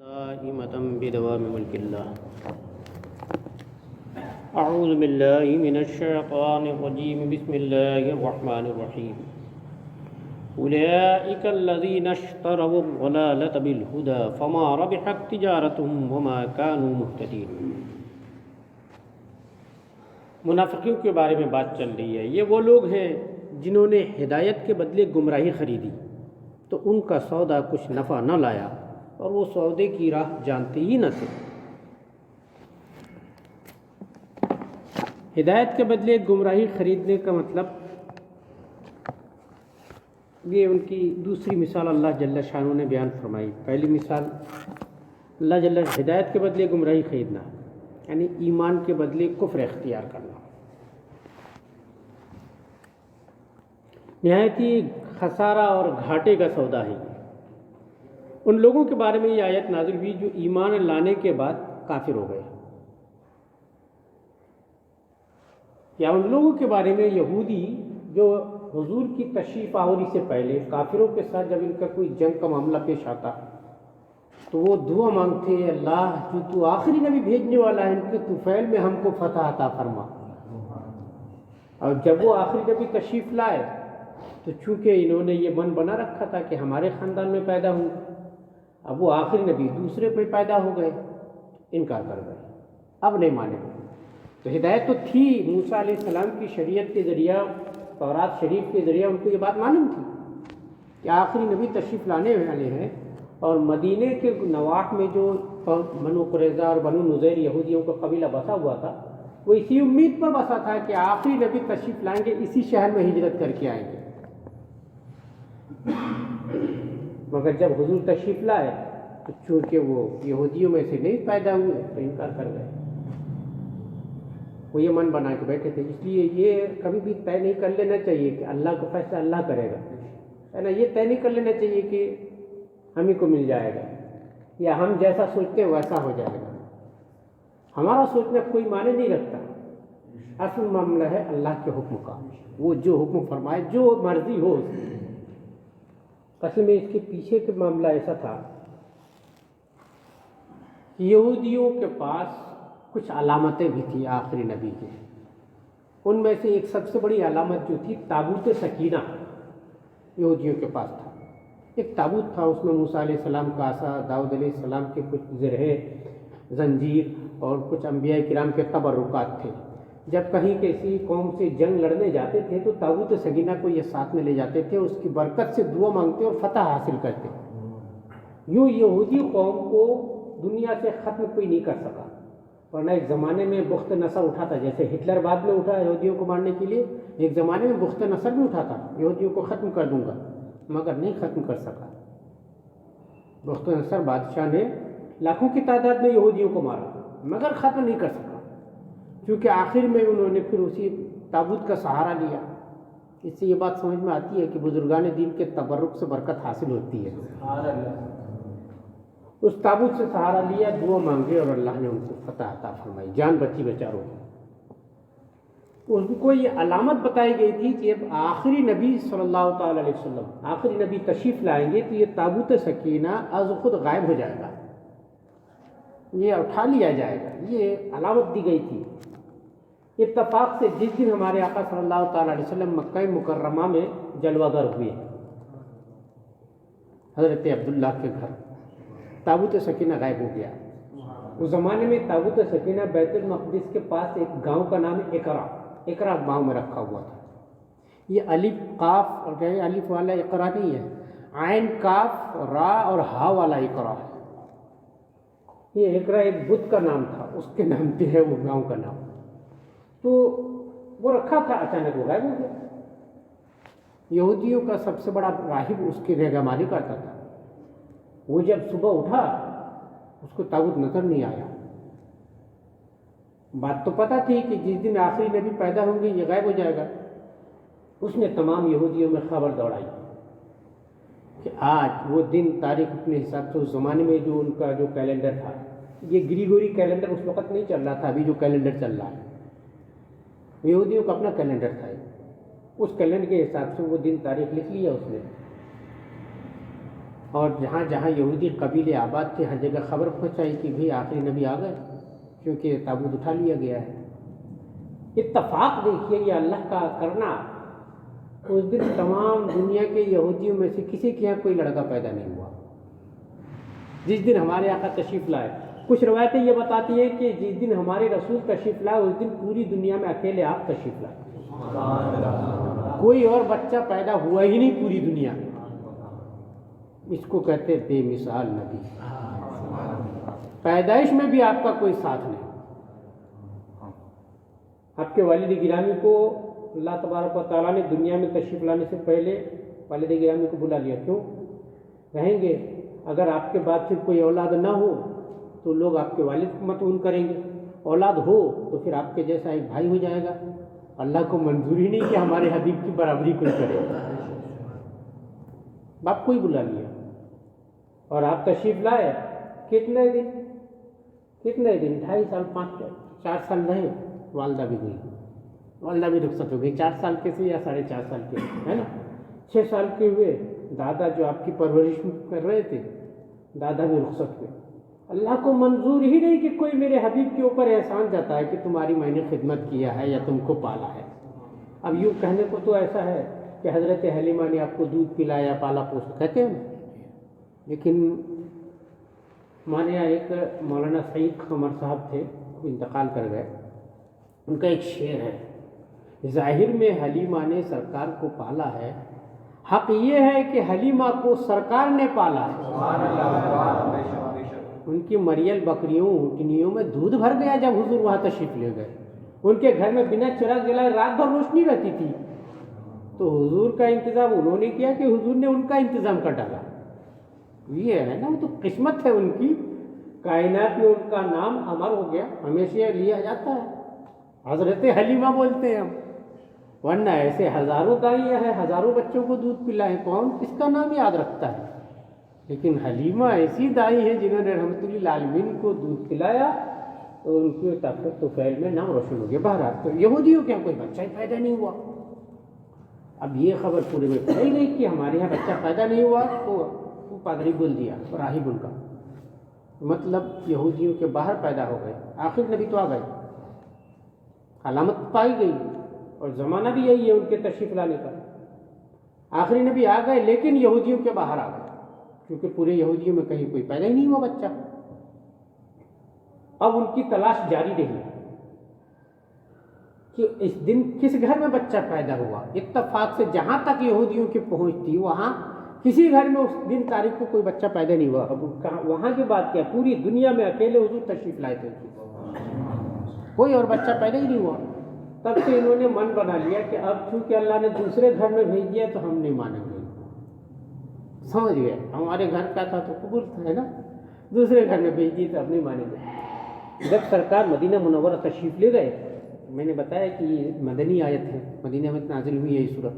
دائمة بدوام ملك الله. أعوذ بالله من الشيطان الرجيم. بسم الله الرحمن الرحيم. أولئك الذين اشتروا الضلالة بالهدى فما ربحت تجارتهم وما كانوا مهتدين. منافقیوں کے بارے میں بات چل رہی ہے. یہ وہ لوگ ہیں جنہوں نے ہدایت کے بدلے گمراہی خریدی تو ان کا سودا کچھ نفع نہ لایا اور وہ سودے کی راہ جانتے ہی نہ تھے. ہدایت کے بدلے گمراہی خریدنے کا مطلب یہ ان کی دوسری مثال اللہ جل شانہ نے بیان فرمائی. پہلی مثال اللہ جل ہدایت کے بدلے گمراہی خریدنا یعنی ایمان کے بدلے کفر اختیار کرنا. نہایت ہی خسارہ اور گھاٹے کا سودا ہے. ان لوگوں کے بارے میں یہ آیت نازل ہوئی جو ایمان لانے کے بعد کافر ہو گئے، یا ان لوگوں کے بارے میں یہودی جو حضور کی تشریف آوری سے پہلے کافروں کے ساتھ جب ان کا کوئی جنگ کا معاملہ پیش آتا تو وہ دعا مانگتے ہیں، اللہ جو تو آخری نبی بھیجنے والا ہے ان کے طفیل میں ہم کو فتح عطا فرما. اور جب وہ آخری نبی تشریف لائے تو چونکہ انہوں نے یہ من بنا رکھا تھا کہ ہمارے خاندان میں پیدا ہوں، اب وہ آخری نبی دوسرے پہ پیدا ہو گئے، انکار کر گئے، اب نہیں مانے. تو ہدایت تو تھی موسیٰ علیہ السلام کی شریعت کے ذریعہ، تورات شریف کے ذریعہ ان کو یہ بات معلوم تھی کہ آخری نبی تشریف لانے والے ہیں. اور مدینے کے نواح میں جو بنو قریظہ اور بنو نذیر یہودیوں کا قبیلہ بسا ہوا تھا وہ اسی امید پر بسا تھا کہ آخری نبی تشریف لائیں گے، اسی شہر میں ہجرت کر کے آئیں گے. مگر جب حضور تشریف لائے تو چونکہ وہ یہودیوں میں سے نہیں پیدا ہوئے تو انکار کر گئے. وہ یہ من بنا کے بیٹھے تھے. اس لیے یہ کبھی بھی طے نہیں کر لینا چاہیے کہ اللہ کا فیصلہ اللہ کرے گا، ہے نا. یہ طے نہیں کر لینا چاہیے کہ ہم ہی کو مل جائے گا یا ہم جیسا سوچتے ہیں ویسا ہو جائے گا. ہمارا سوچنا کوئی معنی نہیں رکھتا. اصل معاملہ ہے اللہ کے حکم کا. وہ جو حکم فرمائے، جو مرضی ہو. اصل میں اس کے پیچھے کا معاملہ ایسا تھا کہ یہودیوں کے پاس کچھ علامتیں بھی تھیں آخری نبی کے. ان میں سے ایک سب سے بڑی علامت جو تھی تابوت سکینہ یہودیوں کے پاس تھا. ایک تابوت تھا، اس میں موسیٰ علیہ السلام کا عصا، داؤد علیہ السلام کے کچھ زرہیں، زنجیر اور کچھ انبیاء کرام کے تبرکات تھے. جب کہیں کسی قوم سے جنگ لڑنے جاتے تھے تو تابوت سکینہ کو یہ ساتھ میں لے جاتے تھے، اس کی برکت سے دعا مانگتے اور فتح حاصل کرتے. یوں یہودی قوم کو دنیا سے ختم کوئی نہیں کر سکا. ورنہ ایک زمانے میں بخت نصر اٹھا تھا، جیسے ہٹلر بعد میں اٹھا یہودیوں کو مارنے کے لیے، ایک زمانے میں بخت نصر بھی اٹھا تھا یہودیوں کو ختم کر دوں گا، مگر نہیں ختم کر سکا. بخت نصر بادشاہ نے لاکھوں کی تعداد میں یہودیوں کو مارا مگر ختم نہیں کر سکا، کیونکہ آخر میں انہوں نے پھر اسی تابوت کا سہارا لیا. اس سے یہ بات سمجھ میں آتی ہے کہ بزرگان دین کے تبرک سے برکت حاصل ہوتی ہے. اس تابوت سے سہارا لیا، دعا مانگے اور اللہ نے ان کو فتح عطا فرمائی، جان بچی بیچاروں. ان کو یہ علامت بتائی گئی تھی کہ اب آخری نبی صلی اللہ تعالی علیہ وسلم، آخری نبی تشریف لائیں گے تو یہ تابوت سکینہ از خود غائب ہو جائے گا، یہ اٹھا لیا جائے گا. یہ علامت دی گئی تھی. اتفاق سے جس دن ہمارے آقا صلی اللہ تعالی علیہ وسلم مکہ مکرمہ میں جلوہ گر ہوئے، حضرت عبداللہ کے گھر تابوت سکینہ غائب ہو گیا. اس زمانے میں تابوت سکینہ بیت المقدس کے پاس ایک گاؤں کا نام ہے اقرا گاؤں میں رکھا ہوا تھا. یہ الف قاف اور الف والا اقرا نہیں ہے، عین کاف را اور ہا والا اقرا ہے. یہ اقرا ایک بت کا نام تھا، اس کے نام پہ ہے وہ گاؤں کا نام. تو وہ رکھا تھا، اچانک وہ غائب ہو گیا. یہودیوں کا سب سے بڑا راہب اس کی رہنمائی کرتا تھا. وہ جب صبح اٹھا اس کو تابوت نظر نہیں آیا. بات تو پتہ تھی کہ جس دن آخری نبی پیدا ہوں گے یہ غائب ہو جائے گا. اس نے تمام یہودیوں میں خبر دوڑائی کہ آج وہ دن تاریخ اپنے حساب سے، اس زمانے میں جو ان کا جو کیلنڈر تھا، یہ گریگوری کیلنڈر اس وقت نہیں چل رہا تھا، ابھی جو کیلنڈر چل رہا ہے یہودیوں کا اپنا کیلنڈر تھا. اس کیلنڈر کے حساب سے وہ دن تاریخ لکھ لیا اس نے. اور جہاں جہاں یہودی قبیلے آباد تھے ہر جگہ خبر پہنچائی کہ بھئی آخری نبی آ گئے، کیونکہ تابوت اٹھا لیا گیا ہے۔ اتفاق دیکھیے یہ اللہ کا کرنا، اس دن تمام دنیا کے یہودیوں میں سے کسی کے یہاں کوئی لڑکا پیدا نہیں ہوا جس دن ہمارے آقا تشریف لائے۔ کچھ روایتیں یہ بتاتی ہیں کہ جس دن ہمارے رسول تشریف لائے اس دن پوری دنیا میں اکیلے آپ تشریف لائے، کوئی اور بچہ پیدا ہوا ہی نہیں پوری دنیا میں۔ اس کو کہتے بے مثال نبی، پیدائش میں بھی آپ کا کوئی ساتھ نہیں۔ آپ کے والد گرامی کو اللہ تبارک و تعالیٰ نے دنیا میں تشریف لانے سے پہلے والد گرامی کو بلا لیا، کیوں؟ کہیں گے اگر آپ کے بعد پھر کوئی اولاد نہ ہو تو لوگ آپ کے والد کو مطعون کریں گے، اولاد ہو تو پھر آپ کے جیسا ایک بھائی ہو جائے گا۔ اللہ کو منظور ہی نہیں کہ ہمارے حبیب کی برابری کوئی کرے، باپ کو ہی بلا لیا۔ اور آپ تشریف لائے، کتنے دن 2.5 سال 4 سال رہے، والدہ بھی گئی، والدہ بھی رخصت ہو گئی، 4 سال کے سے یا 4.5 سال کے، ہے نا۔ 6 سال کے ہوئے، دادا جو آپ کی پرورش کر رہے تھے دادا بھی رخصت ہوئے۔ اللہ کو منظور ہی نہیں کہ کوئی میرے حبیب کے اوپر احسان جاتا ہے کہ تمہاری میں نے خدمت کیا ہے یا تم کو پالا ہے۔ اب یوں کہنے کو تو ایسا ہے کہ حضرت حلیمہ نے آپ کو دودھ پلایا، پالا پوسا، کہتے ہیں، لیکن ہمارے یہاں ایک مولانا سعید قمر صاحب تھے، وہ انتقال کر گئے، ان کا ایک شعر ہے، ظاہر میں حلیمہ نے سرکار کو پالا ہے، حق یہ ہے کہ حلیمہ کو سرکار نے پالا ہے۔ ان کی مریل بکریوں اونٹنیوں میں دودھ بھر گیا جب حضور وہاں تشریف لے گئے۔ ان کے گھر میں بنا چراغ جلائے رات بھر روشنی رہتی تھی، تو حضور کا انتظام انہوں نے کیا کہ حضور نے ان کا انتظام کر ڈالا۔ یہ ہے نا، وہ تو قسمت ہے ان کی، کائنات میں ان کا نام امر ہو گیا، ہمیشہ لیا جاتا ہے، حضرت حلیمہ بولتے ہیں ہم، ورنہ ایسے ہزاروں دائیاں ہیں، ہزاروں بچوں کو دودھ پلائیں، کون کس کا نام یاد رکھتا ہے؟ لیکن حلیمہ ایسی دائی ہے جنہوں نے رحمت للعالمین کو دودھ پلایا تو ان کے طفیل میں نام روشن ہو گیا۔ بہرحال تو یہودیوں کے یہاں کوئی بچہ ہی پیدا نہیں ہوا۔ اب یہ خبر پورے میں پھیل گئی کہ ہمارے یہاں بچہ پیدا نہیں ہوا، تو وہ پادری بول دیا، راہب ان کا، مطلب یہودیوں کے باہر پیدا ہو گئے۔ آخر نبی تو آ گئے، علامت پائی گئی، اور زمانہ بھی یہی ہے ان کے تشریف لانے کا۔ آخری نبی آ گئے لیکن یہودیوں کے باہر آ گئے، کیونکہ پورے یہودیوں میں کہیں کوئی پیدا ہی نہیں ہوا بچہ۔ اب ان کی تلاش جاری رہی کہ اس دن کس گھر میں بچہ پیدا ہوا۔ اتفاق سے جہاں تک یہودیوں کی پہنچ تھی وہاں کسی گھر میں اس دن تاریخ کو کوئی بچہ پیدا نہیں ہوا۔ اب وہاں کی بات کیا، پوری دنیا میں اکیلے حضور تشریف لائے تھے، کوئی اور بچہ پیدا ہی نہیں ہوا۔ تب سے انہوں نے من بنا لیا کہ اب چونکہ اللہ نے دوسرے گھر میں بھیج دیا تو ہم نہیں مانیں گے۔ سمجھ گئے، ہمارے گھر کا تھا تو قبول تھا، ہے نا، دوسرے گھر میں بھیج دی تو اب نہیں مانیں گے۔ جب سرکار مدینہ منورہ تشریف لے گئے، میں نے بتایا کہ یہ مدنی آیت ہے، مدینہ میں نازل ہوئی ہے یہ سورت۔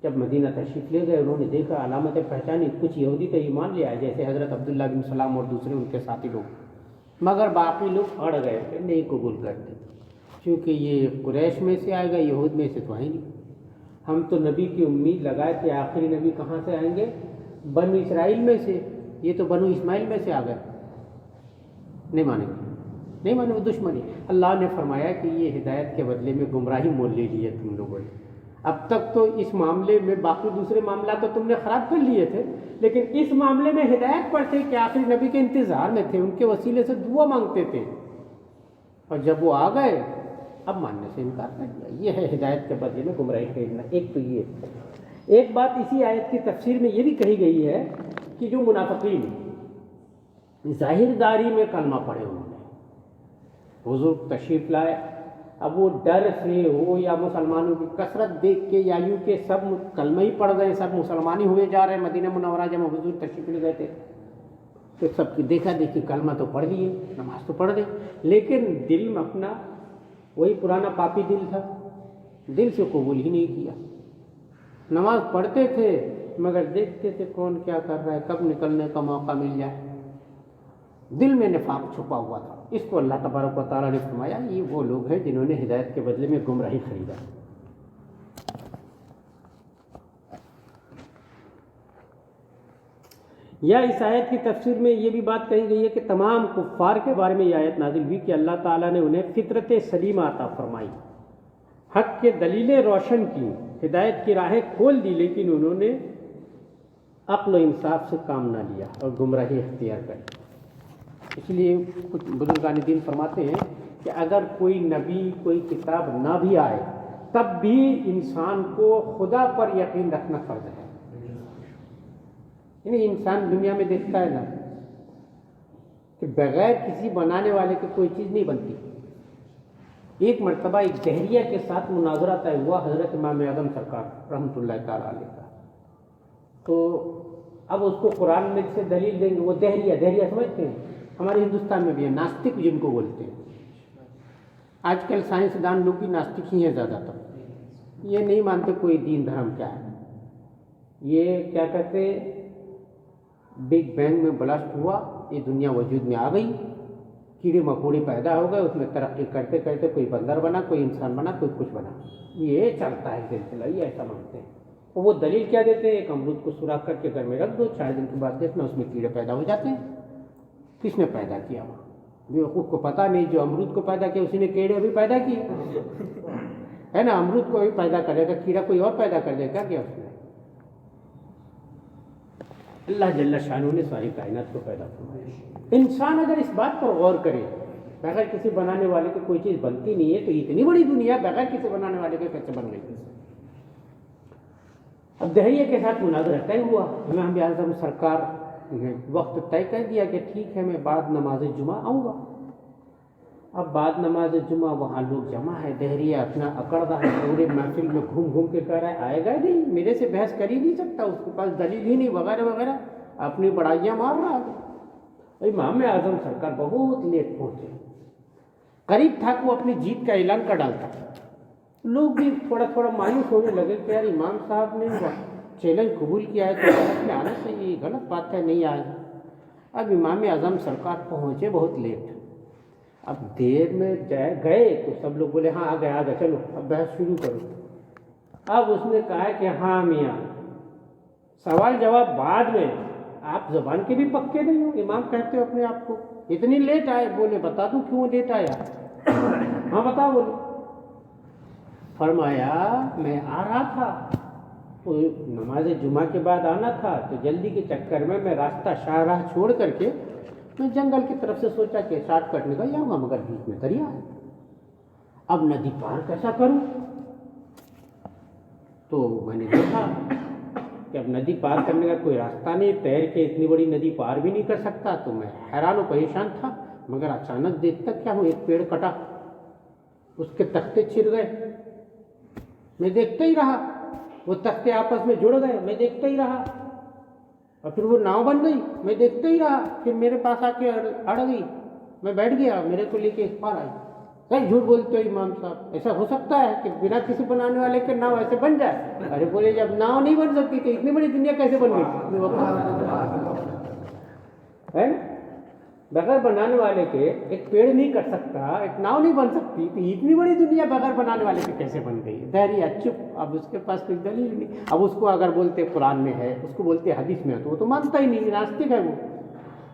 جب مدینہ تشریف لے گئے انہوں نے دیکھا، علامتیں پہچانی، کچھ یہودی تو ایمان لے آئے جیسے حضرت عبداللہ بن سلام اور دوسرے ان کے ساتھی لوگ، مگر باقی لوگ اڑ گئے کہ نہیں قبول کرتے، کیونکہ یہ قریش میں سے آئے گا، یہود میں سے تو ہے نہیں۔ ہم تو نبی کی امید لگائے کہ آخری نبی کہاں سے آئیں گے، بنو اسرائیل میں سے، یہ تو بنو اسماعیل میں سے آ گئے، نہیں مانیں گے، نہیں مانے، وہ دشمنی۔ اللہ نے فرمایا کہ یہ ہدایت کے بدلے میں گمراہی مول لے لی ہے تم لوگوں نے۔ اب تک تو اس معاملے میں باقی دوسرے معاملات تو تم نے خراب کر لیے تھے، لیکن اس معاملے میں ہدایت پر تھے کہ آخری نبی کے انتظار میں تھے، ان کے وسیلے سے دعا مانگتے تھے، اور جب وہ آ گئے اب ماننے سے انکار کر دیا۔ یہ ہے ہدایت کے بدلے میں گمراہی خریدنا۔ ایک تو یہ ایک بات اسی آیت کی تفسیر میں یہ بھی کہی گئی ہے کہ جو منافقین ظاہر داری میں کلمہ پڑھے انہوں نے، حضور تشریف لائے، اب وہ ڈر سے ہو یا مسلمانوں کی کثرت دیکھ کے یا یوں کہ سب کلمہ ہی پڑھ گئے، سب مسلمان ہی ہوئے جا رہے ہیں، مدینہ منورہ جب حضور تشریف لے گئے تھے تو سب کی دیکھا دیکھی کلمہ تو پڑھ لیے، نماز تو پڑھ گئے، لیکن دل میں اپنا وہی پرانا پاپی دل تھا، دل سے قبول ہی نہیں کیا۔ نماز پڑھتے تھے مگر دیکھتے تھے کون کیا کر رہا ہے، کب نکلنے کا موقع مل جائے، دل میں نفاق چھپا ہوا تھا۔ اس کو اللہ تبارک و تعالیٰ نے فرمایا یہ وہ لوگ ہیں جنہوں نے ہدایت کے بدلے میں گمراہی خریدا۔ یا اس آیت کی تفسیر میں یہ بھی بات کہی گئی ہے کہ تمام کفار کے بارے میں یہ آیت نازل ہوئی کہ اللہ تعالیٰ نے انہیں فطرت سلیمہ عطا فرمائی، حق کے دلیلیں روشن کی، ہدایت کی راہیں کھول دی، لیکن انہوں نے عقل و انصاف سے کام نہ لیا اور گمراہی اختیار کری۔ اس لیے کچھ بزرگان دین فرماتے ہیں کہ اگر کوئی نبی کوئی کتاب نہ بھی آئے تب بھی انسان کو خدا پر یقین رکھنا فرض ہے۔ یعنی انسان دنیا میں دیکھتا ہے نا کہ بغیر کسی بنانے والے کے کوئی چیز نہیں بنتی۔ ایک مرتبہ ایک دہریہ کے ساتھ مناظرہ طے ہوا حضرت امام اعظم سرکار رحمۃ اللہ تعالیٰ علیہ کا، تو اب اس کو قرآن میں سے دلیل دیں گے۔ وہ دہریہ سمجھتے ہیں، ہمارے ہندوستان میں بھی ہے، ناستک جن کو بولتے ہیں۔ آج کل سائنسدان لوگ بھی ناستک ہی ہیں زیادہ تر، یہ نہیں مانتے کوئی دین دھرم کیا ہے۔ یہ کیا کہتے، بگ بینگ میں بلاسٹ ہوا، یہ دنیا وجود میں آ گئی، کیڑے مکوڑے پیدا ہو گئے، اس میں ترقی کرتے کرتے کوئی بندر بنا، کوئی انسان بنا، کوئی کچھ بنا، یہ چلتا ہے سلسلہ، یہ ایسا مانتے ہیں۔ اور وہ دلیل کیا دیتے ہیں، ایک امرود کو سوراخ کر کے گھر میں رکھ دو، 4 دن کے بعد دیکھنا اس میں کیڑے پیدا ہو جاتے ہیں۔ کس نے پیدا کیا؟ وہ بیوقوف کو پتہ نہیں، جو امرود کو پیدا کیا اسی نے کیڑے بھی پیدا کیے، ہے نا۔ امرود کو بھی پیدا کرے گا، کیڑا کوئی اور پیدا کر دے گا کیا اس نے؟ اللہ جل شانہ نے ساری کائنات کو پیدا فرمایا۔ انسان اگر اس بات پر غور کرے، بغیر کسی بنانے والے کی کوئی چیز بنتی نہیں ہے، تو اتنی بڑی دنیا بغیر کسی بنانے والے کے کیسے بن گئی؟ اب دہریہ کے ساتھ مناظرہ طے ہوا، امام اعظم سرکار نے وقت طے کر دیا کہ ٹھیک ہے میں بعد نماز جمعہ آؤں گا۔ اب بعد نماز جمعہ وہاں لوگ جمع ہے، دہریہ اپنا اکڑتا ہے، پورے محفل میں گھوم گھوم کے کہہ رہا ہے آئے گا نہیں، میرے سے بحث کر ہی نہیں سکتا، اس کے پاس دلیل ہی نہیں، وغیرہ وغیرہ، اپنی بڑائیاں مار رہا ہے۔ امام اعظم سرکار بہت لیٹ پہنچے، قریب تھا کہ وہ اپنی جیت کا اعلان کر ڈالتا۔ لوگ بھی تھوڑا تھوڑا مایوس ہونے لگے کہ یار امام صاحب نے چیلنج قبول کیا ہے تو غلط میں آنا چاہیے، غلط بات ہے نہیں آئے۔ اب امام اعظم سرکار پہنچے بہت لیٹ، اب دیر میں گئے تو سب لوگ بولے ہاں آ گئے چلو اب بحث شروع کرو۔ اب اس نے کہا کہ ہاں میاں سوال جواب بعد میں، آپ زبان کے بھی پکے نہیں ہو، امام کہتے ہو اپنے آپ کو، اتنی لیٹ آئے؟ بولے بتا دوں کیوں لیٹ آیا؟ ہاں بتا، بولے۔ فرمایا میں آ رہا تھا، نماز جمعہ کے بعد آنا تھا، تو جلدی کے چکر میں راستہ شاہراہ چھوڑ کر کے میں جنگل کی طرف سے سوچا کہ شارٹ کٹ نکل جاؤں گا، مگر بیچ میں دریا ہے، اب ندی پار کیسا کروں؟ تو میں نے دیکھا کہ اب ندی پار کرنے کا کوئی راستہ نہیں، تیر کے اتنی بڑی ندی پار بھی نہیں کر سکتا، تو میں حیران و پریشان تھا، مگر اچانک دیکھتا کیا ہوں، ایک پیڑ کٹا، اس کے تختے چھر گئے، میں دیکھتا ہی رہا، وہ تختے آپس میں جڑ گئے، میں دیکھتا ہی رہا، اور پھر وہ ناؤ بن گئی، میں دیکھتا ہی رہا، پھر میرے پاس آ کے اڑ گئی، میں بیٹھ گیا، میرے کو لے کے اس پار آئی۔ کہیں جھوٹ بولتے ہو امام صاحب، ایسا ہو سکتا ہے کہ بنا کسی بنانے والے کے ناؤ ایسے بن جائے؟ ارے بولے جب ناؤ نہیں بن سکتی تو اتنی بڑی دنیا کیسے بن گئی؟ بغیر بنانے والے کے ایک پیڑ نہیں کر سکتا، ایک ناؤ نہیں بن سکتی، تو اتنی بڑی دنیا بغیر بنانے والے کے کیسے بن گئی؟ دہریہ چپ، اب اس کے پاس کوئی دلیل نہیں۔ اب اس کو اگر بولتے قرآن میں ہے، اس کو بولتے حدیث میں ہے، تو وہ تو مانتا ہی نہیں، ناستک ہے وہ،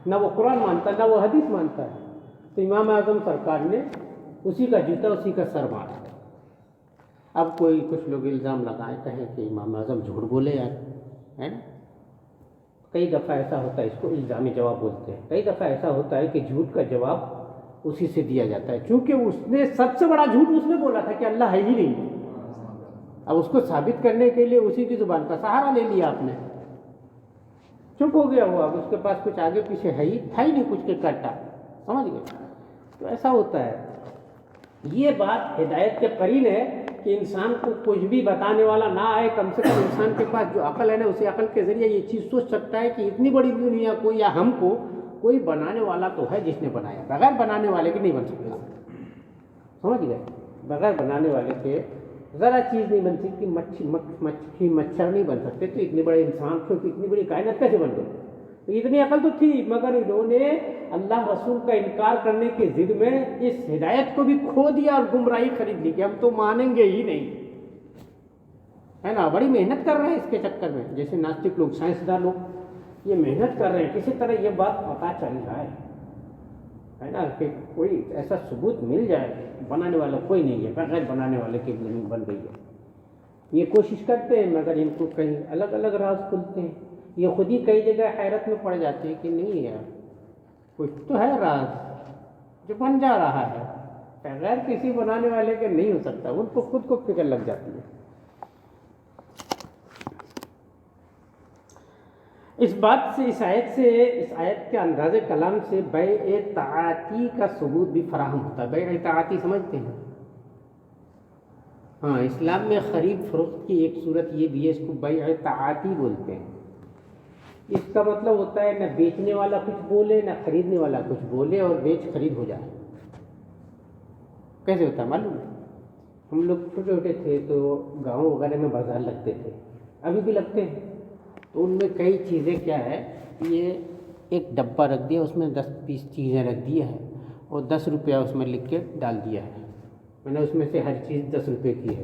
نہ وہ قرآن مانتا نہ وہ حدیث مانتا ہے۔ تو امام اعظم سرکار نے اسی کا جوتا اسی کا سر مارا۔ اب کوئی کچھ لوگ الزام لگائیں، کہیں کہ امام اعظم جھوٹ بولے یار، ہے نا۔ کئی دفعہ ایسا ہوتا ہے، اس کو الزامی جواب بولتے ہیں، کئی دفعہ ایسا ہوتا ہے کہ جھوٹ کا جواب اسی سے دیا جاتا ہے، چونکہ اس نے سب سے بڑا جھوٹ اس نے بولا تھا کہ اللہ ہے ہی نہیں۔ اب اس کو ثابت کرنے کے لیے اسی کی زبان کا سہارا لے لیا آپ نے، چپ ہو گیا وہ، اب اس کے پاس کچھ آگے پیچھے ہے ہی تھا ہی نہیں کچھ کے کرتا، سمجھ گئے؟ تو ایسا ہوتا ہے۔ یہ بات ہدایت کے قرین ہے کہ انسان کو کچھ بھی بتانے والا نہ آئے، کم سے کم انسان کے پاس جو عقل ہے نا، اسی عقل کے ذریعے یہ چیز سوچ سکتا ہے کہ اتنی بڑی دنیا کو یا ہم کو کوئی بنانے والا تو ہے جس نے بنایا، بغیر بنانے والے کے نہیں بن سکتا، سمجھ گئے؟ بغیر بنانے والے کے ذرا چیز نہیں بن سکتی، مچھی مچھر نہیں بن سکتے، تو اتنے بڑے انسان کو اتنی بڑی کائنات کیسے بن گئی؟ تو اتنی عقل تو تھی، مگر انہوں نے اللہ رسول کا انکار کرنے کی ضد میں اس ہدایت کو بھی کھو دیا اور گمراہی خرید لی کہ ہم تو مانیں گے ہی نہیں، ہے نا۔ بڑی محنت کر رہے ہیں اس کے چکر میں، جیسے ناستک لوگ، سائنسدان لوگ یہ محنت کر رہے ہیں، کسی طرح یہ بات پتہ چل جائے، ہے نا، کہ کوئی ایسا ثبوت مل جائے، بنانے والا کوئی نہیں ہے، بغیر بنانے والے کی زمین بن گئی ہے۔ یہ کوشش کرتے ہیں مگر ان کو کہیں الگ الگ راز کھلتے ہیں، یہ خود ہی کئی جگہ حیرت میں پڑ جاتے ہیں کہ نہیں یار کچھ تو ہے راز جو بن جا رہا ہے، بغیر کسی بنانے والے کے نہیں ہو سکتا، ان کو خود کو فکر لگ جاتی ہے۔ اس بات سے، اس آیت کے انداز کلام سے بیع تعاطی کا ثبوت بھی فراہم ہوتا ہے۔ بیع تعاطی سمجھتے ہیں؟ ہاں، اسلام میں خرید فروخت کی ایک صورت یہ بھی ہے، اس کو بیع تعاطی بولتے ہیں۔ اس کا مطلب ہوتا ہے نہ بیچنے والا کچھ بولے نہ خریدنے والا کچھ بولے اور بیچ خرید ہو جائے۔ کیسے ہوتا ہے معلوم ہے؟ ہم لوگ چھوٹے چھوٹے تھے تو گاؤں وغیرہ میں بازار لگتے تھے، ابھی بھی لگتے ہیں، تو ان میں کئی چیزیں کیا ہے، یہ ایک ڈبہ رکھ دیا، اس میں 10-20 چیزیں رکھ دیا ہے اور 10 روپیہ اس میں لکھ کے ڈال دیا ہے، میں نے اس میں سے ہر چیز 10 روپے کی ہے۔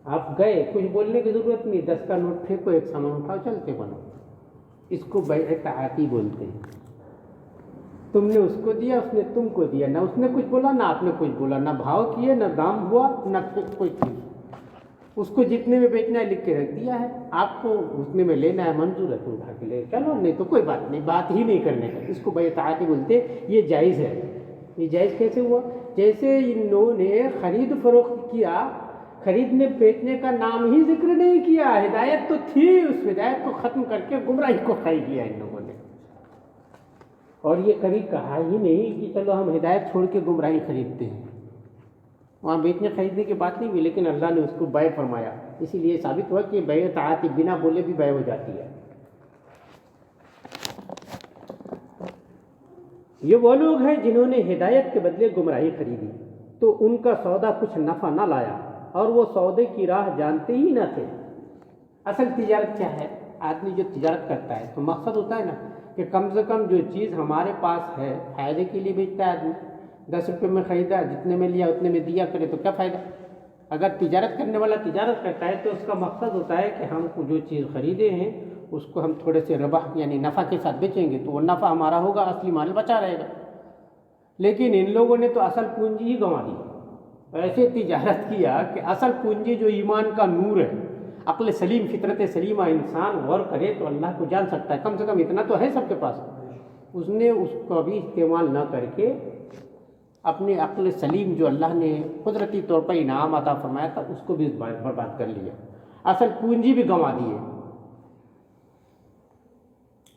آپ گئے، کچھ بولنے کی ضرورت نہیں، 10 کا نوٹ پھینکو، ایک سامان اٹھاؤ، چلتے بنو۔ اس کو بیع تعاطی بولتے ہیں۔ تم نے اس کو دیا، اس نے تم کو دیا، نہ اس نے کچھ بولا نہ آپ نے کچھ بولا، نہ بھاؤ کیے نہ دام ہوا نہ کوئی چیز، اس کو جتنے میں بیچنا ہے لکھ کے رکھ دیا ہے، آپ کو اتنے میں لینا ہے، منظور ہے تو اٹھا کے لے چلو، نہیں تو کوئی بات نہیں، بات ہی نہیں کرنے کا۔ اس کو بیع تعاطی بولتے ہیں۔ یہ جائز ہے۔ یہ جائز کیسے ہوا؟ جیسے انہوں نے خرید فروخت کیا، خریدنے بیچنے کا نام ہی ذکر نہیں کیا، ہدایت تو تھی، اس ہدایت کو ختم کر کے گمراہی کو کھائی کیا ان لوگوں نے، اور یہ کبھی کہا ہی نہیں کہ چلو ہم ہدایت چھوڑ کے گمراہی خریدتے ہیں، وہاں بیچنے خریدنے کی بات نہیں ہوئی، لیکن اللہ نے اس کو بیع فرمایا، اسی لیے ثابت ہوا کہ بیع تعاطی بنا بولے بھی بیع ہو جاتی ہے۔ یہ وہ لوگ ہیں جنہوں نے ہدایت کے بدلے گمراہی خریدی تو ان کا سودا کچھ نفع نہ لایا اور وہ سودے کی راہ جانتے ہی نہ تھے۔ اصل تجارت کیا ہے؟ آدمی جو تجارت کرتا ہے تو مقصد ہوتا ہے نا کہ کم سے کم جو چیز ہمارے پاس ہے، فائدے کے لیے بیچتا ہے آدمی، 10 روپے میں خریدا، جتنے میں لیا اتنے میں دیا کرے تو کیا فائدہ؟ اگر تجارت کرنے والا تجارت کرتا ہے تو اس کا مقصد ہوتا ہے کہ ہم کو جو چیز خریدے ہیں اس کو ہم تھوڑے سے ربح یعنی نفع کے ساتھ بیچیں گے تو وہ نفع ہمارا ہوگا، اصلی مال بچا رہے گا۔ لیکن ان لوگوں نے تو اصل پونجی ہی گنوا دی، ایسے تجارت کیا کہ اصل پونجی جو ایمان کا نور ہے، عقل سلیم، فطرت سلیمہ، انسان غور کرے تو اللہ کو جان سکتا ہے، کم سے کم اتنا تو ہے سب کے پاس، اس نے اس کو بھی استعمال نہ کر کے اپنے عقل سلیم جو اللہ نے قدرتی طور پر انعام عطا فرمایا تھا اس کو بھی برباد کر لیا، اصل پونجی بھی گنوا دیے۔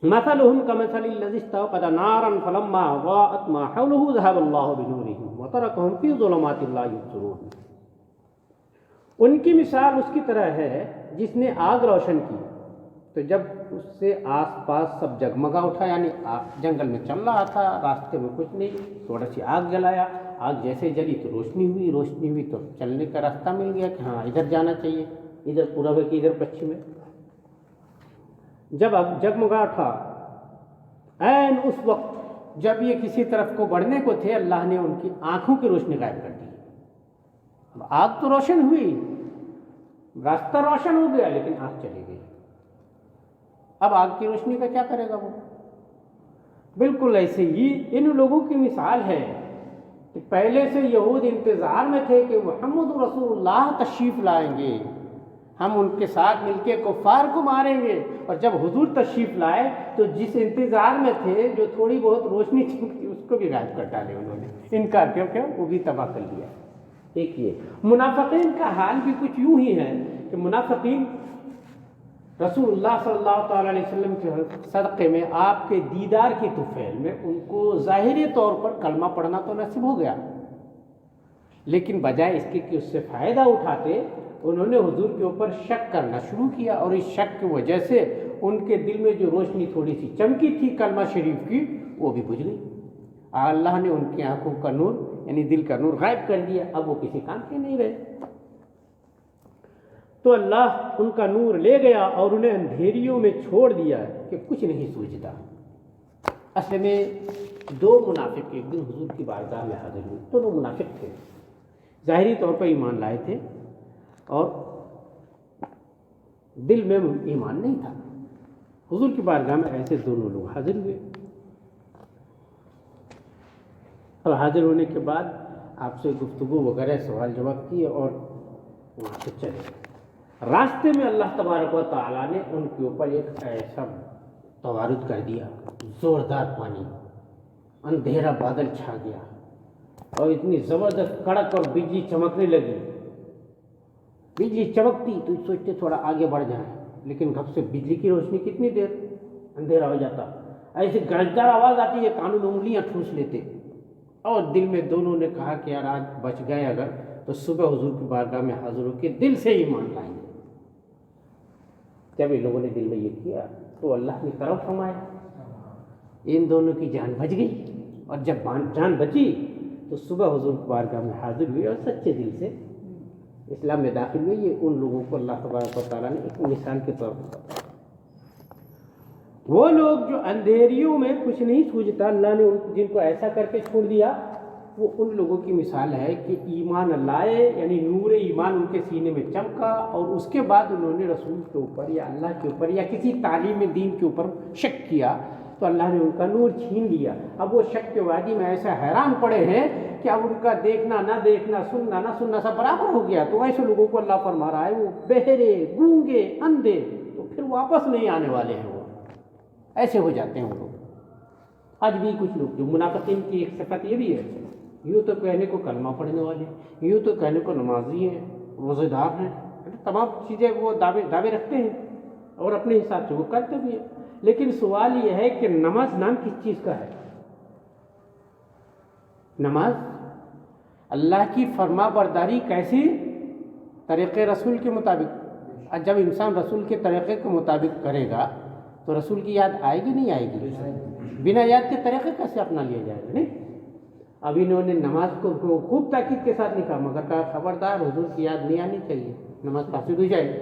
مثلهم كمثل الذي استوقد نارا فلما اضاءت ما حوله ذهب الله بنورهم وتركهم في ظلمات لا يبصرون۔ ان کی مثال اس کی طرح ہے جس نے آگ روشن کی تو جب اس سے آس پاس سب جگمگا اٹھا، یعنی جنگل میں چل رہا تھا، راستے میں کچھ نہیں، تھوڑا سی آگ جلایا، آگ جیسے جلی تو روشنی ہوئی تو چلنے کا راستہ مل گیا کہ ہاں ادھر جانا چاہیے، ادھر پورب ہے کہ ادھر پچھم ہے۔ جب اب جگمگا اٹھا، عین اس وقت جب یہ کسی طرف کو بڑھنے کو تھے، اللہ نے ان کی آنکھوں کی روشنی غائب کر دی۔ اب آگ تو روشن ہوئی، راستہ روشن ہو گیا، لیکن آنکھ چلی گئی۔ اب آگ کی روشنی کا کیا کرے گا وہ؟ بالکل ایسے ہی ان لوگوں کی مثال ہے کہ پہلے سے یہود انتظار میں تھے کہ محمد رسول اللہ تشریف لائیں گے، ہم ان کے ساتھ مل کے کفار کو ماریں گے، اور جب حضور تشریف لائے تو جس انتظار میں تھے، جو تھوڑی بہت روشنی چمکتی اس کو بھی غائب کر ڈالے انہوں نے، انکار کیونکہ وہ بھی تباہ کر لیا۔ ایک یہ منافقین کا حال بھی کچھ یوں ہی ہے کہ منافقین رسول اللہ صلی اللہ تعالیٰ علیہ وسلم کے صدقے میں، آپ کے دیدار کی طفیل میں ان کو ظاہری طور پر کلمہ پڑھنا تو نصیب ہو گیا، لیکن بجائے اس کے کہ اس سے فائدہ اٹھاتے، انہوں نے حضور کے اوپر شک کرنا شروع کیا، اور اس شک کی وجہ سے ان کے دل میں جو روشنی تھوڑی سی چمکی تھی کلمہ شریف کی وہ بھی بجھ گئی۔ اللہ نے ان کی آنکھوں کا نور یعنی دل کا نور غائب کر دیا، اب وہ کسی کام کے نہیں رہے۔ تو اللہ ان کا نور لے گیا اور انہیں اندھیریوں میں چھوڑ دیا کہ کچھ نہیں سوچتا۔ اصل میں دو منافق ایک دن حضور کی بارگاہ میں حاضر ہوئے، دونوں منافق تھے، ظاہری طور پر ایمان لائے تھے اور دل میں ایمان نہیں تھا۔ حضور کی بارگاہ میں ایسے دونوں لوگ حاضر ہوئے، اور حاضر ہونے کے بعد آپ سے گفتگو وغیرہ سوال جواب کیے اور وہاں سے چلے۔ راستے میں اللہ تبارک و تعالیٰ نے ان کے اوپر ایک ایسا توارد کر دیا، زوردار پانی، اندھیرا بادل چھا گیا اور اتنی زبردست کڑک اور بجلی چمکنے لگی۔ بجلی چمکتی تو سوچتے تھوڑا آگے بڑھ جائیں، لیکن گھپ سے بجلی کی روشنی کتنی دیر، اندھیرا ہو جاتا، ایسی گرجدار آواز آتی ہے کانوں میں انگلیاں ٹھوس لیتے، اور دل میں دونوں نے کہا کہ یار آج بچ گئے اگر تو صبح حضور کی بارگاہ میں حاضر ہو کے دل سے ایمان لائیں گے۔ جب ان لوگوں نے دل میں یہ کیا تو اللہ نے کرم فرمایا، ان دونوں کی جان بچ گئی، اور جب جان بچی تو صبح حضور کی بارگاہ میں حاضر ہوئے اور سچے دل سے اسلام میں داخل ہوئے۔ یہ ان لوگوں کو اللہ تبارک و تعالیٰ نے ایک مثال کے طور پر بتایا۔ وہ لوگ جو اندھیریوں میں کچھ نہیں سوچتا، اللہ نے جن کو ایسا کر کے چھوڑ دیا، وہ ان لوگوں کی مثال ہے کہ ایمان لائے، یعنی نور ایمان ان کے سینے میں چمکا، اور اس کے بعد انہوں نے رسول کے اوپر یا اللہ کے اوپر یا کسی تعلیم دین کے اوپر شک کیا تو اللہ نے ان کا نور چھین لیا۔ اب وہ شک کے وادی میں ایسا حیران پڑے ہیں کہ اب ان کا دیکھنا نہ دیکھنا، سننا نہ سننا سب برابر ہو گیا۔ تو ایسے لوگوں کو اللہ فرما رہا ہے وہ بہرے، گونگے، اندھے، تو پھر واپس نہیں آنے والے ہیں، وہ ایسے ہو جاتے ہیں وہ لوگ۔ آج بھی کچھ لوگ جو منافقین کی ایک صفت یہ بھی ہے، یوں تو کہنے کو کلمہ پڑھنے والے، یوں تو کہنے کو نمازی ہیں، روزے دار ہیں، تمام چیزیں وہ دعوے رکھتے ہیں اور اپنے حساب سے وہ کرتے بھی ہیں، لیکن سوال یہ ہے کہ نماز نام کس چیز کا ہے؟ نماز اللہ کی فرما برداری کیسی؟ طریقے رسول کے مطابق۔ جب انسان رسول کے طریقے کے مطابق کرے گا تو رسول کی یاد آئے گی نہیں آئے گی؟ بنا یاد کے طریقے کیسے اپنا لیا جائے گا؟ نہیں، اب انہوں نے نماز کو خوب تاکید کے ساتھ لکھا، مگر کہا خبردار حضور کی یاد نہیں آنی چاہیے، نماز فاسد ہو جائے گی،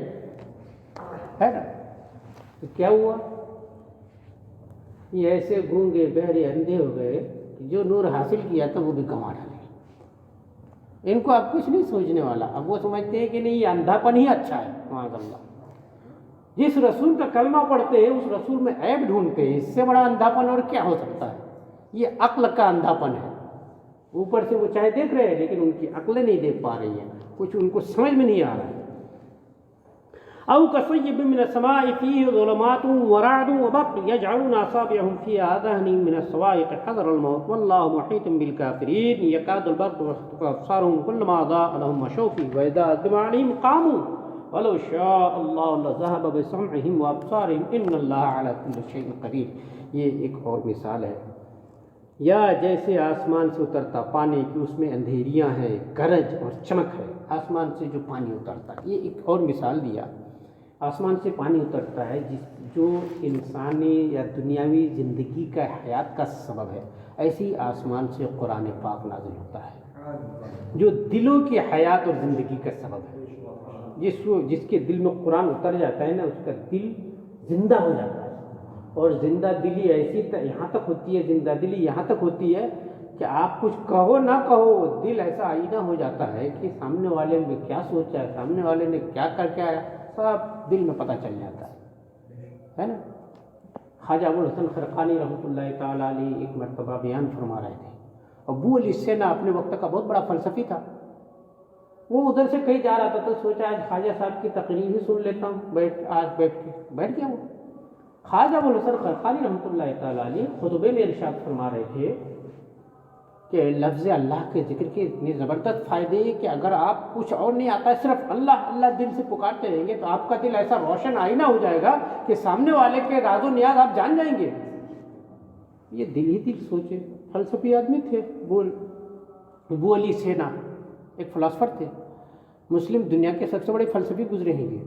ہے نا؟ تو کیا ہوا؟ یہ ایسے گونگے بہرے اندھے ہو گئے کہ جو نور حاصل کیا تھا وہ بھی گنوا ڈالے۔ ان کو اب کچھ نہیں سوچنے والا، اب وہ سمجھتے ہیں کہ نہیں یہ اندھا پن ہی اچھا ہے۔ معاذ اللہ، جس رسول کا کلمہ پڑھتے ہیں اس رسول میں عیب ڈھونڈتے ہیں، اس سے بڑا اندھا پن اور کیا ہو سکتا ہے؟ یہ عقل کا اندھا پن ہے۔ اوپر سے وہ چاہے دیکھ رہے ہیں لیکن ان کی عقلیں نہیں دیکھ پا رہی ہیں، کچھ ان کو سمجھ میں نہیں آ رہا ہے۔ او کصیب من السماء فیہ ظلمات ورعد وبرق یجعلون اصابعهم فی آذانهم من الصواعق حذر الموت واللہ محیط بالکافرین یکاد البرق یخطف ابصارهم کلما اضاء لهم مشوا فیہ واذا اظلم علیہم قاموا ولو شاء اللہ لذهب بسمعهم وابصارهم ان اللہ علی کل شیء قدیر۔ یہ ایک اور مثال ہے، یا جیسے آسمان سے اترتا پانی کہ اس میں اندھیریاں ہیں، گرج اور چمک ہے، آسمان سے جو پانی اترتا ہے، یہ ایک اور مثال دیا۔ آسمان سے پانی اترتا ہے جو انسانی یا دنیاوی زندگی کا حیات کا سبب ہے، ایسی آسمان سے قرآن پاک نازل ہوتا ہے جو دلوں کی حیات اور زندگی کا سبب ہے۔ جس کے دل میں قرآن اتر جاتا ہے نا، اس کا دل زندہ ہو جاتا ہے، اور زندہ دلی ایسی یہاں تک ہوتی ہے، زندہ دلی یہاں تک ہوتی ہے کہ آپ کچھ کہو نہ کہو، دل ایسا آئینہ ہو جاتا ہے کہ سامنے والے نے کیا سوچا ہے، سامنے والے نے کیا کر کے آیا، سب دل میں پتہ چل جاتا ہے نا۔ خواجہ ابوالحسن خرقانی رحمۃ اللہ تعالیٰ علیہ ایک مرتبہ بیان فرما رہے تھے، ابو علی سینا اپنے وقت کا بہت بڑا فلسفی تھا، وہ ادھر سے کہیں جا رہا تھا تو سوچا آج خواجہ صاحب کی تقریر ہی سن لیتا ہوں، بیٹھ گیا وہ۔ خواجہ ابوالحسن خرقانی رحمۃ اللہ تعالیٰ علیہ خطبے میں ارشاد فرما رہے تھے کہ لفظ اللہ کے ذکر کے اتنے زبردست فائدے ہیں کہ اگر آپ کچھ اور نہیں آتا ہے، صرف اللہ اللہ دل سے پکارتے رہیں گے تو آپ کا دل ایسا روشن آئینہ ہو جائے گا کہ سامنے والے کے راز و نیاز آپ جان جائیں گے۔ یہ دل ہی دل سوچے، فلسفی آدمی تھے ابو علی سینا، ایک فلاسفر تھے، مسلم دنیا کے سب سے بڑے فلسفی گزرے ہیں یہ۔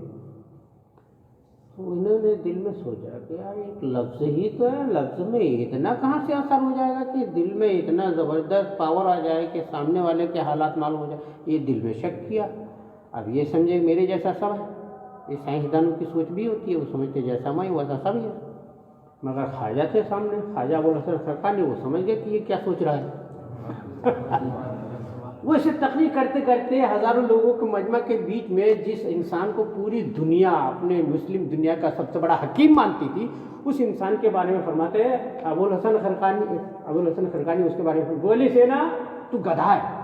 تو انہوں نے دل میں سوچا کہ یار ایک لفظ ہی تو ہے، لفظ میں اتنا کہاں سے اثر ہو جائے گا کہ دل میں اتنا زبردست پاور آ جائے کہ سامنے والے کے حالات معلوم ہو جائے۔ یہ دل میں شک کیا، اب یہ سمجھے میرے جیسا سب ہے، یہ سائنسدانوں کی سوچ بھی ہوتی ہے، وہ سمجھتے جیسا میں ویسا سب ہی ہے، مگر خواجہ تھے سامنے، خواجہ ابوالحسن خرقانی، وہ سمجھ گئے کہ یہ کیا سوچ رہا ہے۔ وہ اسے تقریر کرتے کرتے ہزاروں لوگوں کے مجمع کے بیچ میں جس انسان کو پوری دنیا اپنے مسلم دنیا کا سب سے بڑا حکیم مانتی تھی، اس انسان کے بارے میں فرماتے ہیں ابوالحسن خرقانی اس کے بارے میں بولے سینا تو گدھا ہے۔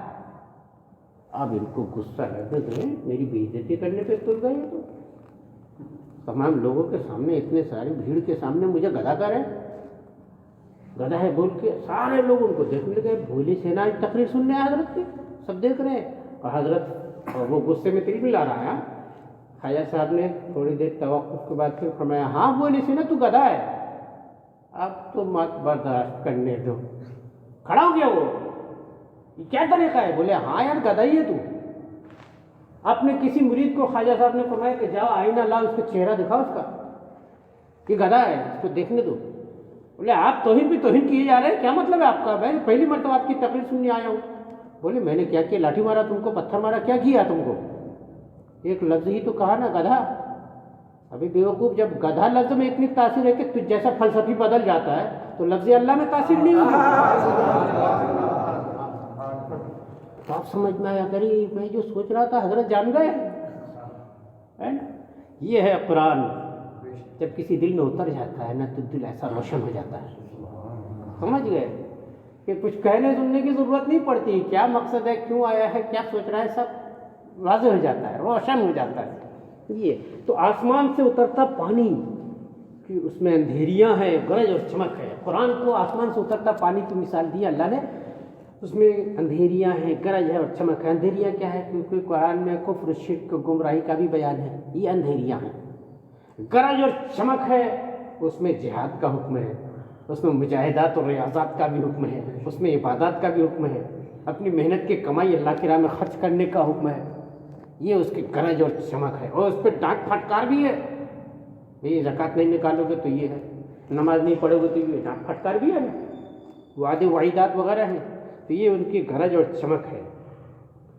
اب ان کو غصہ لگے، میری بے عزتی کرنے پہ تل گئے تو تمام لوگوں کے سامنے، اتنے ساری بھیڑ کے سامنے مجھے گدھا کر ہے، گدھا ہے بول کے سارے لوگ ان کو دیکھنے لگے۔ بھولی سینا تقریر سننے حضرت کی، سب دیکھ رہے ہیں، اور حضرت وہ غصے میں تل بھی لا رہا ہے۔ خواجہ صاحب نے تھوڑی دیر توقف کے بعد پھر فرمایا، ہاں بولی سینا تو گدھا ہے، اب تو مت برداشت کرنے دو۔ کھڑا ہو گیا وہ، یہ کیا طریقہ ہے؟ بولے ہاں یار گدھا ہی ہے تو۔ اپنے کسی مرید کو خواجہ صاحب نے فرمایا کہ جاؤ آئینہ لاؤ، اس کو چہرہ دکھاؤ اس کا، یہ گدھا ہے، اس کو دیکھنے دو۔ بولے آپ توہین بھی توہین کیے جا رہے ہیں، کیا مطلب ہے آپ کا؟ میں پہلی مرتبہ آپ کی تقریر سننے آیا ہوں۔ بولے میں نے کیا کیا؟ لاٹھی مارا تم کو، پتھر مارا، کیا کیا تم کو؟ ایک لفظ ہی تو کہا نا، گدھا۔ ابھی بیوقوف، جب گدھا لفظ میں اتنی تاثیر ہے کہ تجھ جیسا فلسفی بدل جاتا ہے تو لفظ اللہ میں تاثیر نہیں ہوگی۔ تو آپ سمجھ میں آیا کری، میں جو سوچ رہا تھا حضرت جان گئے ہے نا۔ یہ ہے قرآن، جب کسی دل میں اتر جاتا ہے نا تو دل ایسا روشن ہو جاتا ہے۔ سمجھ گئے کہ کچھ کہنے سننے کی ضرورت نہیں پڑتی، کیا مقصد ہے، کیوں آیا ہے، کیا سوچ رہا ہے، سب واضح ہو جاتا ہے، روشن ہو جاتا ہے۔ یہ تو آسمان سے اترتا پانی کہ اس میں اندھیریاں ہیں، گرج اور چمک ہے۔ قرآن کو آسمان سے اترتا پانی کی مثال دی اللہ نے، اس میں اندھیریاں ہیں، گرج ہے اور چمک ہے۔ اندھیریاں کیا ہے؟ کیونکہ قرآن میں کفر، شرک، گمراہی کا بھی بیان ہے، یہ اندھیریاں ہیں۔ گرج اور چمک ہے، اس میں جہاد کا حکم ہے، اس میں مجاہدات اور ریاضات کا بھی حکم ہے، اس میں عبادات کا بھی حکم ہے، اپنی محنت کی کمائی اللہ کی راہ میں خرچ کرنے کا حکم ہے۔ یہ اس کی گرج اور چمک ہے، اور اس پہ ڈانٹ پھٹکار بھی ہے۔ یہ زکوٰۃ نہیں نکالو گے تو یہ ہے، نماز نہیں پڑھو گے تو یہ ڈانٹ پھٹکار بھی ہے نا، وعدے وعیدات وغیرہ ہیں۔ تو یہ ان کی گرج اور چمک ہے،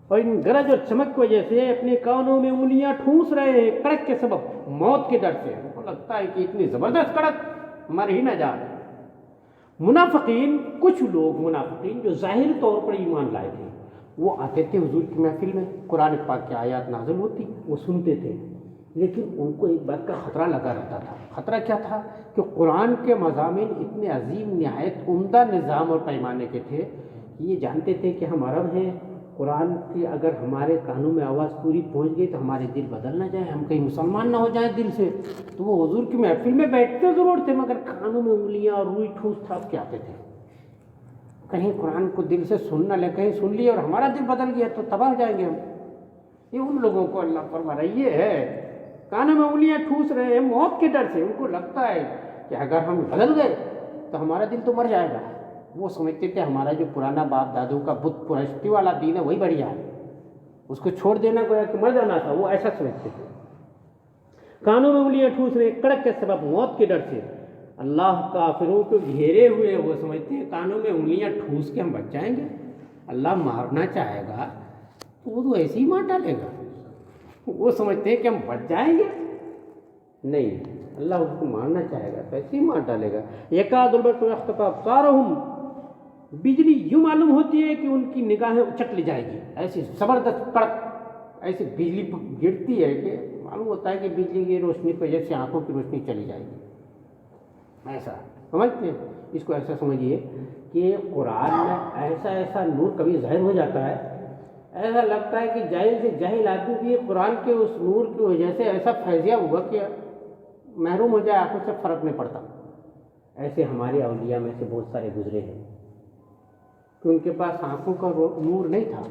اور ان گرج اور چمک کی وجہ سے اپنے کانوں میں انگلیاں ٹھونس رہے ہیں کڑک کے سبب، موت کے ڈر سے۔ ان کو لگتا ہے کہ اتنی زبردست کڑک مر ہی نہ جائے۔ منافقین، کچھ لوگ منافقین جو ظاہری طور پر ایمان لائے تھے، وہ آتے تھے حضور کی محفل میں، قرآن پاک کی آیات نازل ہوتی، وہ سنتے تھے، لیکن ان کو ایک بات کا خطرہ لگا رہتا تھا۔ خطرہ کیا تھا؟ کہ قرآن کے مضامین اتنے عظیم، نہایت عمدہ نظام اور پیمانے کے تھے کہ یہ جانتے تھے کہ ہم عرب ہیں، قرآن کی اگر ہمارے کانوں میں آواز پوری پہنچ گئی تو ہمارے دل بدل نہ جائیں، ہم کہیں مسلمان نہ ہو جائیں دل سے۔ تو وہ حضور کی محفل میں بیٹھتے ضرور تھے، مگر کانوں میں انگلیاں اور روئی ٹھوس تھاپ کے آتے تھے، کہیں قرآن کو دل سے سن نہ لیں، کہیں سن لیے اور ہمارا دل بدل گیا تو تباہ ہو جائیں گے ہم۔ یہ ان لوگوں کو اللہ فرما رہا ہے، یہ ہے کانوں میں انگلیاں ٹھوس رہے ہیں موت کے ڈر سے۔ ان کو لگتا ہے کہ اگر ہم بدل گئے تو ہمارا دل تو مر جائے گا۔ وہ سمجھتے تھے ہمارا جو پرانا باپ دادوں کا بت پرستی والا دین ہے وہی بڑھیا ہے، اس کو چھوڑ دینا گویا کہ مر جانا تھا، وہ ایسا سمجھتے تھے۔ کانوں میں انگلیاں ٹھوس رہے کڑک کے سبب، موت کے ڈر سے۔ اللہ کافروں کو گھیرے ہوئے وہ سمجھتے ہیں کانوں میں انگلیاں ٹھوس کے ہم بچ جائیں گے، اللہ مارنا چاہے گا تو وہ تو ایسے ہی مار ڈالے گا۔ وہ سمجھتے ہیں کہ ہم بچ جائیں گے، نہیں، اللہ اس کو مارنا چاہے گا تو ایسے ہی مار ڈالے گا۔ یکاد البرق یخطف ابصارہم، بجلی یوں معلوم ہوتی ہے کہ ان کی نگاہیں اچک لی جائے گی، ایسی زبردست کڑک ایسی بجلی گرتی ہے کہ معلوم ہوتا ہے کہ بجلی کی روشنی کی وجہ سے آنکھوں کی روشنی چلی جائے گی۔ ایسا سمجھتے ہیں، اس کو ایسا سمجھیے کہ قرآن میں ایسا نور کبھی ظاہر ہو جاتا ہے، ایسا لگتا ہے کہ جاہل سے جاہل آدمی بھی قرآن کے اس نور کی وجہ سے ایسا فیضیہ ہوا کہ محروم ہو جائے، آنکھوں سے فرق نہیں پڑتا۔ ایسے ہمارے اولیاء میں سے بہت سارے گزرے ہیں کہ ان کے پاس آنکھوں کا نور نہیں تھا،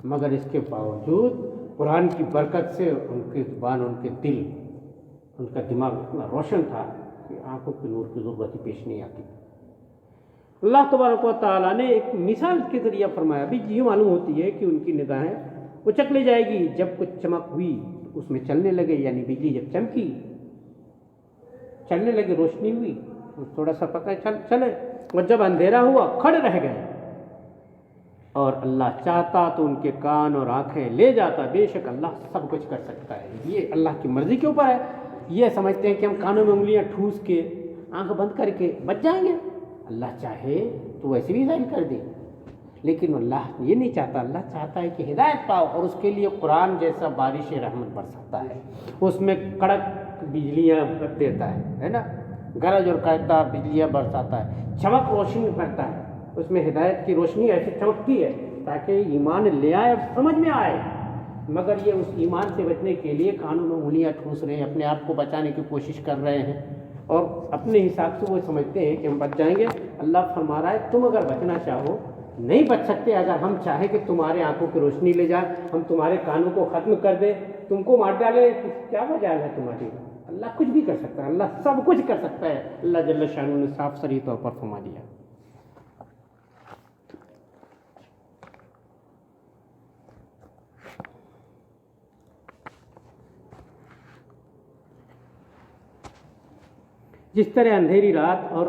مگر اس کے باوجود قرآن کی برکت سے ان کی زبان، ان کے دل، ان کا دماغ اتنا روشن تھا کہ آنکھوں کے نور کی ضرورت ہی پیش نہیں آتی۔ اللہ تبارک و تعالیٰ نے ایک مثال کے ذریعہ فرمایا، بھی یہ معلوم ہوتی ہے کہ ان کی نگاہیں اچک لی جائے گی جب کچھ چمک ہوئی اس میں چلنے لگے، یعنی بجلی جب چمکی چلنے لگے، روشنی ہوئی، تھوڑا سا پتہ چلے، اور جب اندھیرا ہوا کھڑے رہ گئے۔ اور اللہ چاہتا تو ان کے کان اور آنکھیں لے جاتا، بے شک اللہ سب کچھ کر سکتا ہے، یہ اللہ کی مرضی کے اوپر ہے۔ یہ سمجھتے ہیں کہ ہم کانوں میں انگلیاں ٹھوس کے آنکھ بند کر کے بچ جائیں گے، اللہ چاہے تو ویسے بھی ظاہر کر دے، لیکن اللہ یہ نہیں چاہتا، اللہ چاہتا ہے کہ ہدایت پاؤ، اور اس کے لیے قرآن جیسا بارش رحمت برساتا ہے، اس میں کڑک بجلیاں دیتا ہے نا، گرج اور قحطہ بجلیاں برساتا ہے، چمک روشنی کرتا ہے، اس میں ہدایت کی روشنی ایسی چمکتی ہے تاکہ ایمان لے آئے اور سمجھ میں آئے، مگر یہ اس ایمان سے بچنے کے لیے کانوں میں انگلیاں ٹھوس رہے ہیں، اپنے آپ کو بچانے کی کوشش کر رہے ہیں، اور اپنے حساب سے وہ سمجھتے ہیں کہ ہم بچ جائیں گے۔ اللہ فرما رہا ہے تم اگر بچنا چاہو نہیں بچ سکتے، اگر ہم چاہیں کہ تمہارے آنکھوں کی روشنی لے جائیں، ہم تمہارے کانوں کو ختم کر دیں، تم کو مار ڈالے، کیا مجال ہے تمہاری؟ اللہ کچھ بھی کر سکتا ہے، اللہ سب کچھ کر سکتا ہے، اللہ جل شانہ نے صاف صریح طور پر فرما دیا۔ جس طرح اندھیری رات اور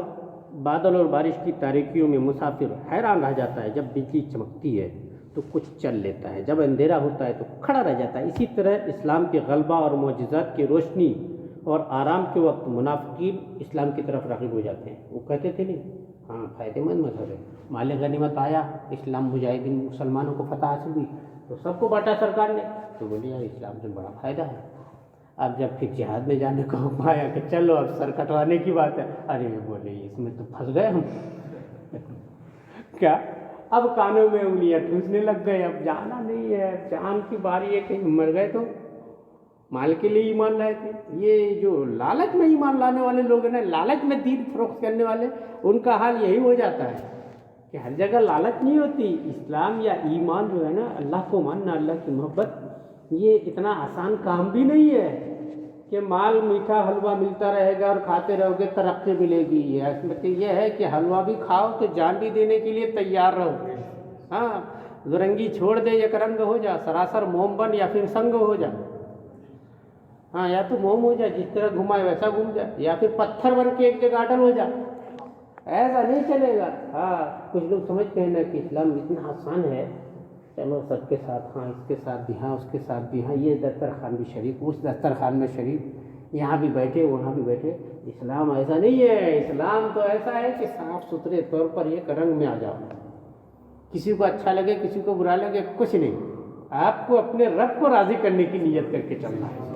بادل اور بارش کی تاریکیوں میں مسافر حیران رہ جاتا ہے، جب بجلی چمکتی ہے تو کچھ چل لیتا ہے، جب اندھیرا ہوتا ہے تو کھڑا رہ جاتا ہے، اسی طرح اسلام کے غلبہ اور معجزات کی روشنی اور آرام کے وقت منافقین اسلام کی طرف راغب ہو جاتے ہیں۔ وہ کہتے تھے نہیں ہاں فائدہ مند مذہب ہے، مال غنیمت آیا، اسلام مجاہدین مسلمانوں کو فتح حاصل ہوئی تو سب کو بانٹا سرکار نے، تو بولے یار اسلام سے بڑا فائدہ ہے۔ اب جب پھر جہاد میں جانے کا حکم آیا کہ چلو اب سر کٹوانے کی بات ہے، ارے بولے اس میں تو پھنس گئے ہم کیا، اب کانوں میں انگلیاں ٹھوسنے لگ گئے، اب جانا نہیں ہے، جان کی باری ہے، کہیں مر گئے تو مال کے لیے ایمان لائے تھے۔ یہ جو لالچ میں ایمان لانے والے لوگ ہیں نا، لالچ میں دین فروخت کرنے والے، ان کا حال یہی ہو جاتا ہے کہ ہر جگہ لالچ نہیں ہوتی۔ اسلام یا ایمان جو ہے نا، اللہ کو ماننا، اللہ کی محبت، یہ اتنا آسان کام بھی نہیں ہے کہ مال میٹھا حلوہ ملتا رہے گا اور کھاتے رہو گے ترقی ملے گی۔ یہ ہے کہ حلوہ بھی کھاؤ تو جان بھی دینے کے لیے تیار رہو، ہاں زرنگی چھوڑ دے یک رنگ ہو جا، سراسر موم بن یا پھر سنگ ہو جا، ہاں یا تو موم ہو جا جس طرح گھمائے ویسا گھوم جا، یا پھر پتھر بن کے ایک جگہ اٹل ہو جا، ایسا نہیں چلے گا۔ ہاں کچھ لوگ سمجھتے ہیں نا کہ اسلام اتنا آسان ہے، چلو سب کے ساتھ، ہاں اس کے ساتھ بھی، ہاں اس کے ساتھ بھی، ہاں یہ دسترخوان بھی شریک، اس دسترخوان میں شریک، یہاں بھی بیٹھے وہاں بھی بیٹھے۔ اسلام ایسا نہیں ہے، اسلام تو ایسا ہے کہ صاف ستھرے طور پر ایک رنگ میں آ جاؤ، کسی کو اچھا لگے کسی کو برا لگے کچھ نہیں، آپ کو اپنے رب کو راضی کرنے کی نیت کر کے چلنا ہے۔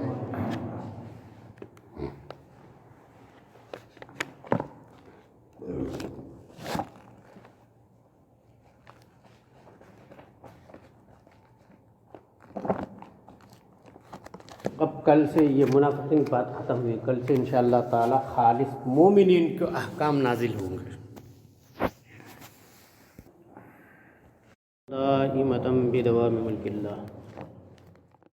اب کل سے یہ منافقین کی بات ختم ہوئی، کل سے انشاءاللہ تعالی خالص مومنین کے احکام نازل ہوں گے۔ دائمۃ بدوام ملک اللہ۔